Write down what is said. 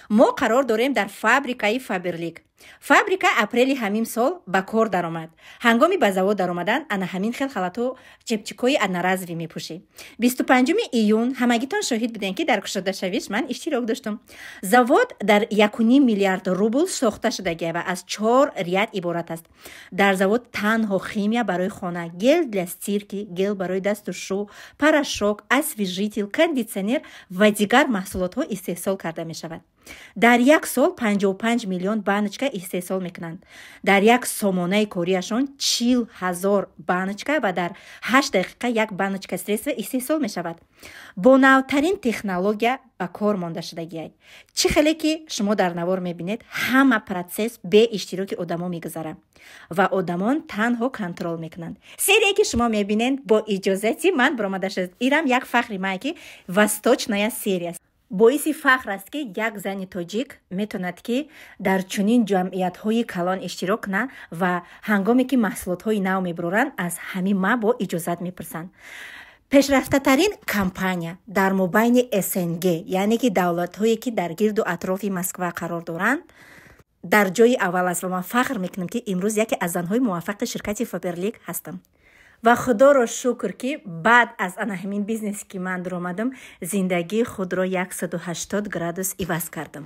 мо қарор дорем дар фабрикаи Фаберлик. Фабрика апрели ҳамин сол ба кор даромад. ҳангоми ба завод даромадан ана ҳамин хел халату чепчикои одноразовӣ мепӯшӣ. 25 июн ҳамагитон шоҳид будем ки дар кушодашавиш ман иштирок доштам. Завод дар 1.5 миллиард рубл сохта шудагия ва аз 4 ряд иборат аст. Дар завод танҳо химия барои хона, гел для стирки, гел барои дастушу, порошок, освежитель, кондитсионер ва дигар маҳсулотҳо истеҳсол карда мешавад. дар як сол 55 миллион баночка истеҳсол мекунанд. дар як сомонаи корияшон 40,000 баночка ва дар 8 дақиқа як баночка средства истеҳсол мешавад. бо навтарин технология ба кор монда шудагиай. чӣ хеле ки шумо дар навор мебинед, ҳама процесс бе иштироки одамо мегузарад ва одамон танҳо контрол мекунанд. серие ки шумо мебинед бо иҷозати ман баромада шуд. ирам як фахри мае ки восточная серия. боиси фахр аст ки як зани тоҷик метавонад ки дар чунин ҷамъиятҳои калон иштирок кунад ва ҳангоме ки маҳсулотҳои нав мебуроранд аз ҳамин ма бо иҷозат мепурсанд. пешрафтатарин компания дар мобайни СНГ, яъне ки давлатҳое ки дар гирду атрофи Москва қарор доранд, дар ҷои аввал аст ва ман фахр мекунам ки имрӯз яке аз занҳои муваффақи ширкати Фаберлик ҳастам. ва худоро шукр ки баъд аз ана ҳамин бизнесе ки ман даромадам, зиндагии худро 180 градус иваз кардам.